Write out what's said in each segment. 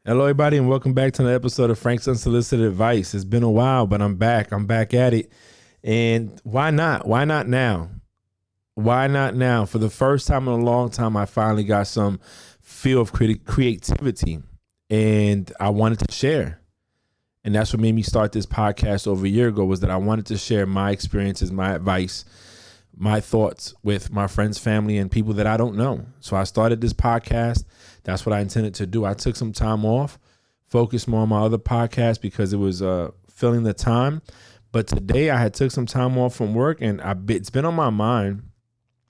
Hello, everybody, and welcome back to another episode of Frank's Unsolicited Advice. It's been a while, but I'm back. I'm back at it. And why not? Why not now? Why not now? For the first time in a long time, I finally got some feel of creativity, and I wanted to share. And that's what made me start this podcast over a year ago, was that I wanted to share my experiences, my advice, my thoughts with my friends, family, and people that I don't know. So I started this podcast. That's what I intended to do. I took some time off, focused more on my other podcast because it was filling the time. But today I had took some time off from work, and it's been on my mind.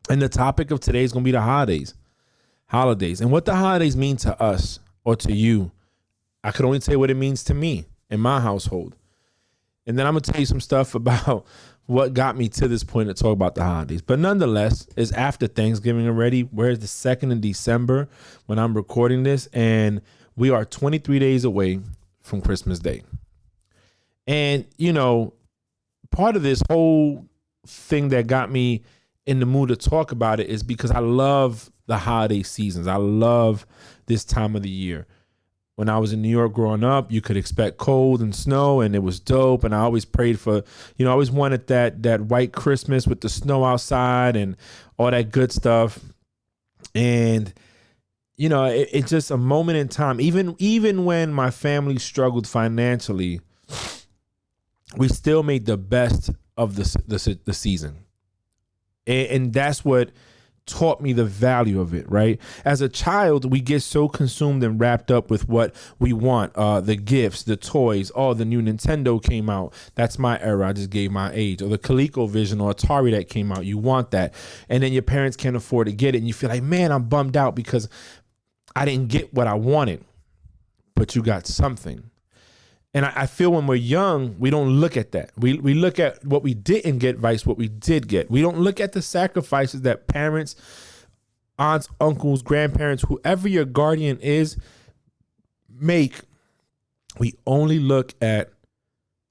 And the topic of today is going to be the holidays, and what the holidays mean to us or to you. I could only tell you what it means to me in my household. And then I'm going to tell you some stuff about what got me to this point to talk about the holidays. But nonetheless, it's after Thanksgiving already. We're the 2nd of December when I'm recording this, and we are 23 days away from Christmas Day. And, you know, part of this whole thing that got me in the mood to talk about it is because I love the holiday seasons. I love this time of the year. When I was in New York growing up, you could expect cold and snow, and it was dope. And I always prayed for, I always wanted that white Christmas with the snow outside and all that good stuff. And, it's just a moment in time. Even when my family struggled financially, we still made the best of the season. And that's what taught me the value of it, right? As a child, we get so consumed and wrapped up with what we want, the gifts, the toys. Oh, the new Nintendo came out. That's my era. I just gave my age. Or the ColecoVision or Atari that came out. You want that. And then your parents can't afford to get it. And you feel like, man, I'm bummed out because I didn't get what I wanted. But you got something. And I feel when we're young, we don't look at that. We look at what we didn't get versus what we did get. We don't look at the sacrifices that parents, aunts, uncles, grandparents, whoever your guardian is, make. We only look at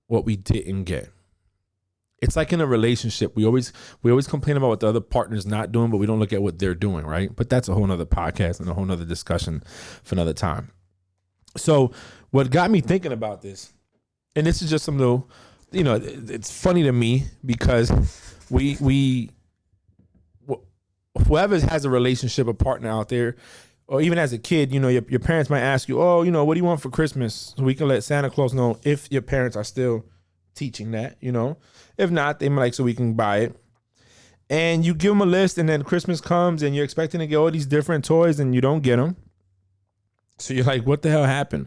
what we didn't get. It's like in a relationship. We always complain about what the other partner's not doing, but we don't look at what they're doing, right? But that's a whole nother podcast and a whole nother discussion for another time. So what got me thinking about this, and this is just some little, it's funny to me because whoever has a relationship, a partner out there, or even as a kid, your parents might ask you, oh, what do you want for Christmas? So we can let Santa Claus know if your parents are still teaching that, If not, they might like, so we can buy it. And you give them a list, and then Christmas comes and you're expecting to get all these different toys and you don't get them. So you're like, what the hell happened?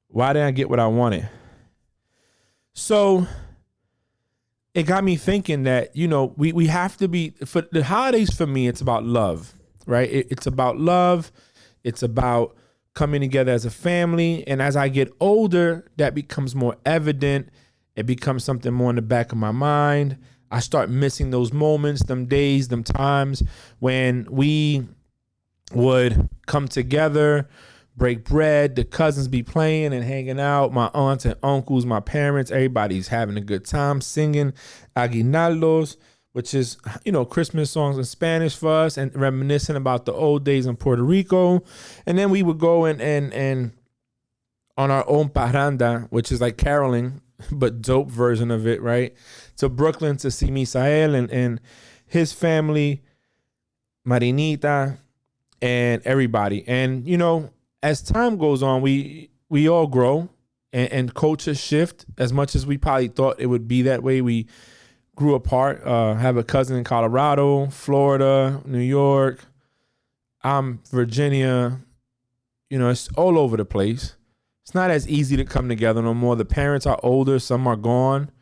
Why didn't I get what I wanted? So it got me thinking that, we have to be, for the holidays, for me, it's about love, right? It's about love. It's about coming together as a family. And as I get older, that becomes more evident. It becomes something more in the back of my mind. I start missing those moments, them days, them times when we would come together, break bread, the cousins be playing and hanging out, my aunts and uncles, my parents, everybody's having a good time singing aguinaldos, which is, Christmas songs in Spanish for us, and reminiscing about the old days in Puerto Rico. And then we would go and on our own parranda, which is like caroling, but dope version of it, right? To Brooklyn to see Misael and his family, Marinita, and everybody. And, as time goes on, we all grow and cultures shift. As much as we probably thought it would be that way, we grew apart. Have a cousin in Colorado, Florida, New York. I'm Virginia. It's all over the place. It's not as easy to come together no more. The parents are older. Some are gone.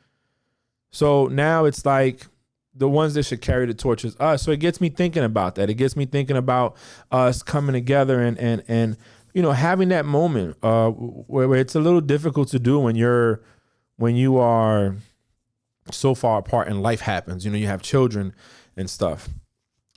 So now it's like the ones that should carry the torch is us. So it gets me thinking about that. It gets me thinking about us coming together and having that moment where it's a little difficult to do when you are so far apart and life happens. You have children and stuff.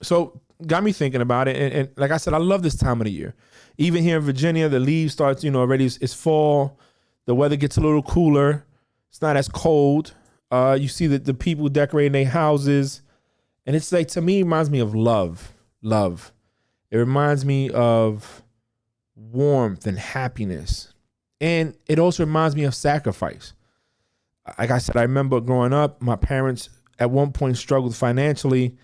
So got me thinking about it. And like I said, I love this time of the year. Even here in Virginia, the leaves starts, already it's fall. The weather gets a little cooler. It's not as cold. You see the people decorating their houses. And it's like, to me, it reminds me of love. It reminds me of warmth and happiness. And it also reminds me of sacrifice. Like I said, I remember growing up, my parents at one point struggled financially,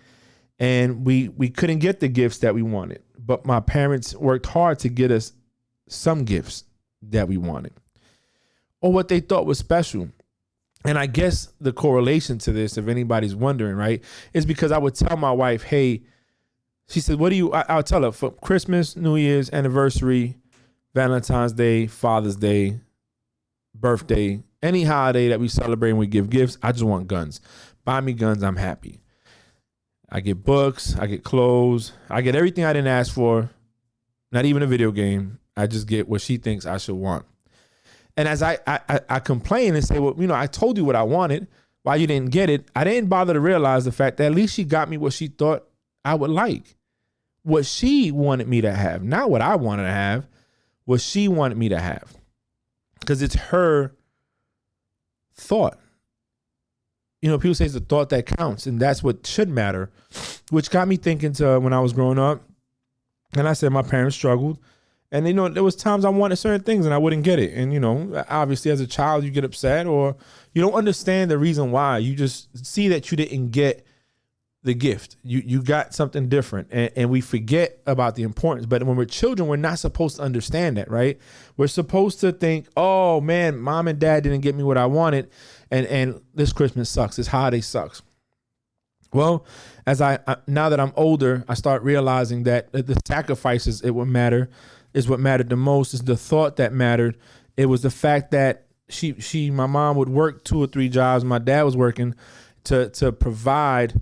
and we couldn't get the gifts that we wanted. But my parents worked hard to get us some gifts that we wanted, or what they thought was special. And I guess the correlation to this, if anybody's wondering, right, is because I would tell my wife, hey, she said, what do you, I'll tell her for Christmas, New Year's, anniversary, Valentine's Day, Father's Day, birthday, any holiday that we celebrate and we give gifts, I just want guns. Buy me guns, I'm happy. I get books, I get clothes, I get everything I didn't ask for, not even a video game. I just get what she thinks I should want. And as I complain and say, well, I told you what I wanted, why you didn't get it, I didn't bother to realize the fact that at least she got me what she thought I would like. What she wanted me to have, not what I wanted to have, what she wanted me to have. Because it's her thought. People say it's the thought that counts, and that's what should matter, which got me thinking to when I was growing up. And I said my parents struggled, and there was times I wanted certain things and I wouldn't get it. And obviously as a child you get upset, or you don't understand the reason why. You just see that you didn't get the gift. You got something different, and we forget about the importance. But when we're children, we're not supposed to understand that, right? We're supposed to think, oh man, mom and dad didn't get me what I wanted, and this Christmas sucks, this holiday sucks. Well, as I now that I'm older, I start realizing that the sacrifices is what mattered the most. Is the thought that mattered. It was the fact that my mom would work 2 or 3 jobs, my dad was working to provide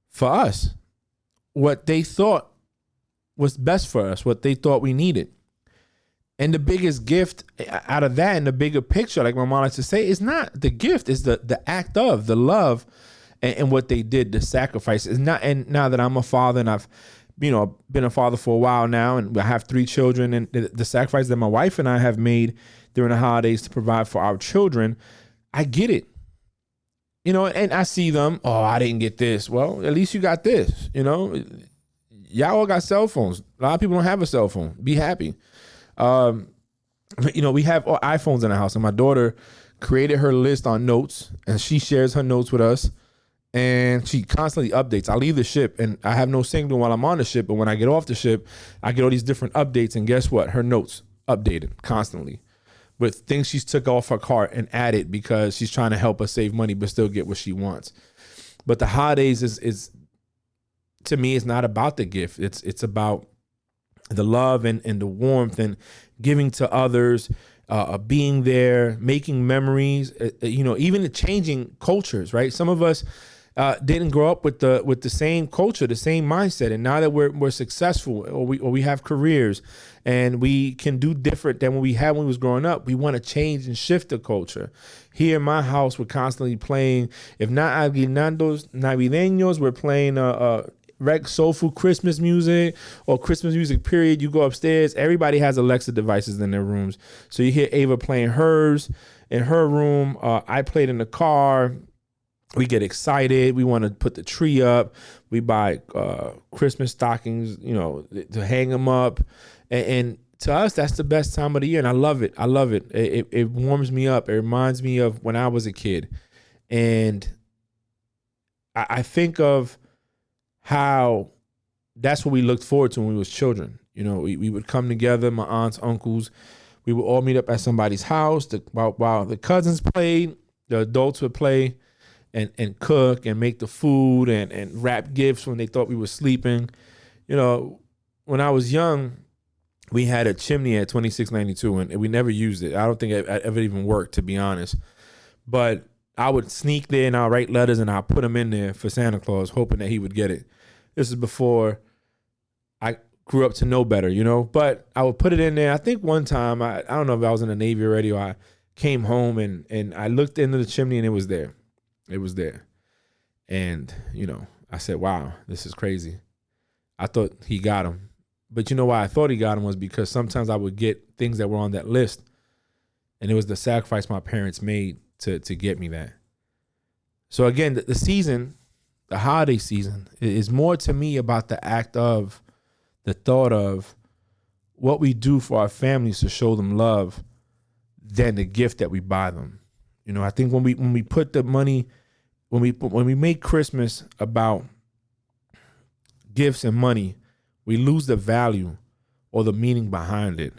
for us what they thought was best for us, what they thought we needed. And the biggest gift out of that, in the bigger picture, like my mom likes to say, is not the gift, is the act of the love and what they did, the sacrifice. Is not. And now that I'm a father and I've been a father for a while now, and I have 3 children, and the sacrifice that my wife and I have made during the holidays to provide for our children, I get it. And I see them, oh, I didn't get this. Well, at least you got this. Y'all all got cell phones. A lot of people don't have a cell phone. Be happy. We have iPhones in the house, and my daughter created her list on notes, and she shares her notes with us, and she constantly updates. I leave the ship, and I have no signal while I'm on the ship, but when I get off the ship, I get all these different updates, and guess what? Her notes updated constantly with things she's took off her cart and added because she's trying to help us save money but still get what she wants. But the holidays is to me, it's not about the gift. It's about the love and the warmth and giving to others, being there, making memories, even changing cultures, right? Some of us didn't grow up with the same culture, the same mindset. And now that we're successful, or we have careers and we can do different than what we had when we was growing up, we want to change and shift the culture. Here in my house, we're constantly playing, if not aguinaldos navideños, we're playing soulful Christmas music or Christmas music period. You go upstairs, everybody has Alexa devices in their rooms. So you hear Ava playing hers in her room. I played in the car. We get excited. We want to put the tree up. We buy Christmas stockings, to hang them up. And to us, that's the best time of the year. And I love it. I love it. It warms me up. It reminds me of when I was a kid. And I think of how that's what we looked forward to when we was children. We would come together, my aunts, uncles. We would all meet up at somebody's house while the cousins played. The adults would play and cook and make the food and wrap gifts when they thought we were sleeping. When I was young, we had a chimney at 2692 and we never used it. I don't think it ever even worked, to be honest. But I would sneak there and I'll write letters and I'll put them in there for Santa Claus, hoping that he would get it. This is before I grew up to know better, but I would put it in there. I think one time, I don't know if I was in the Navy already, or I came home and I looked into the chimney and it was there. It was there. And, I said, wow, this is crazy. I thought he got him. But you know why I thought he got him was because sometimes I would get things that were on that list. And it was the sacrifice my parents made to get me that. So again, the season, the holiday season, is more to me about the act of, the thought of what we do for our families to show them love than the gift that we buy them. You know, I think when we put the money, when we make Christmas about gifts and money, we lose the value or the meaning behind it.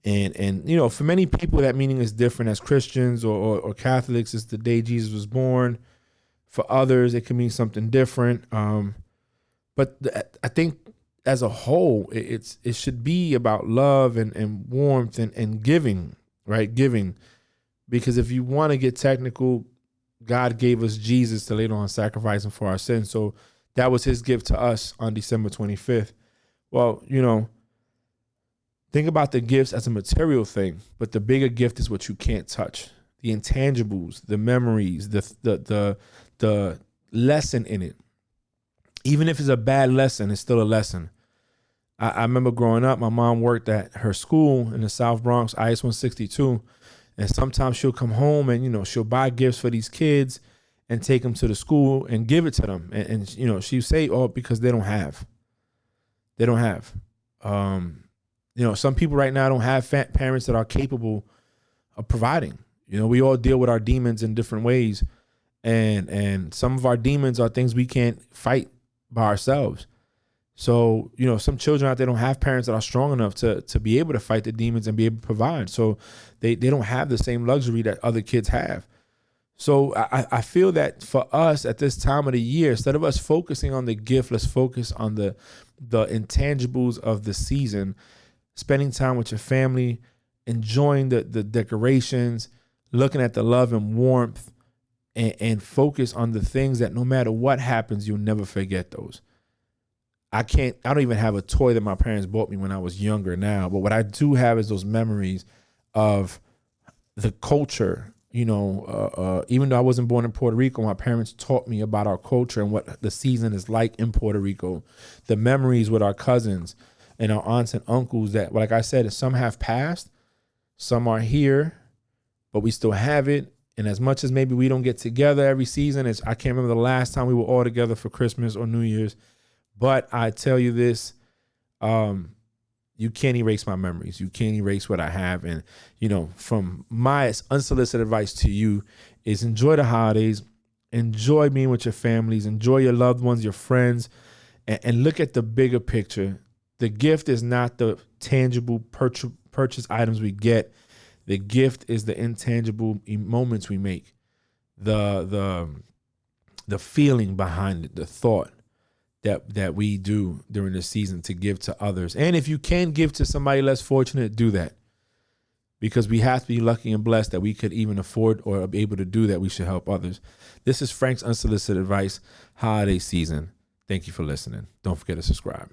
And you know, for many people that meaning is different. As Christians or Catholics, it's the day Jesus was born. For others, it can mean something different. But I think as a whole, it should be about love and warmth and giving, right? Giving. Because if you want to get technical, God gave us Jesus to lay on sacrificing for our sins. So that was his gift to us on December 25th. Well, you know, think about the gifts as a material thing, but the bigger gift is what you can't touch. The intangibles, the memories, the lesson in it. Even if it's a bad lesson, it's still a lesson. I remember growing up, my mom worked at her school in the South Bronx, IS 162. And sometimes she'll come home and, you know, she'll buy gifts for these kids and take them to the school and give it to them. And you know, she'll say, oh, because they don't have. They don't have. You know, some people right now don't have parents that are capable of providing. You know, we all deal with our demons in different ways. And some of our demons are things we can't fight by ourselves. So, you know, some children out there don't have parents that are strong enough to be able to fight the demons and be able to provide. So they don't have the same luxury that other kids have. So I feel that for us at this time of the year, instead of us focusing on the gift, let's focus on the intangibles of the season, spending time with your family, enjoying the decorations, looking at the love and warmth, and focus on the things that no matter what happens, you'll never forget those. I don't even have a toy that my parents bought me when I was younger now, but what I do have is those memories of the culture. You know, even though I wasn't born in Puerto Rico, my parents taught me about our culture and what the season is like in Puerto Rico. The memories with our cousins and our aunts and uncles that, like I said, some have passed, some are here, but we still have it. And as much as maybe we don't get together every season, I can't remember the last time we were all together for Christmas or New Year's. But I tell you this, you can't erase my memories. You can't erase what I have. And, you know, from my unsolicited advice to you is enjoy the holidays, enjoy being with your families, enjoy your loved ones, your friends, and look at the bigger picture. The gift is not the tangible purchase items we get. The gift is the intangible moments we make, the feeling behind it, the thought that we do during the season to give to others. And if you can give to somebody less fortunate, do that. Because we have to be lucky and blessed that we could even afford or be able to do that. We should help others. This is Frank's Unsolicited Advice holiday season. Thank you for listening. Don't forget to subscribe.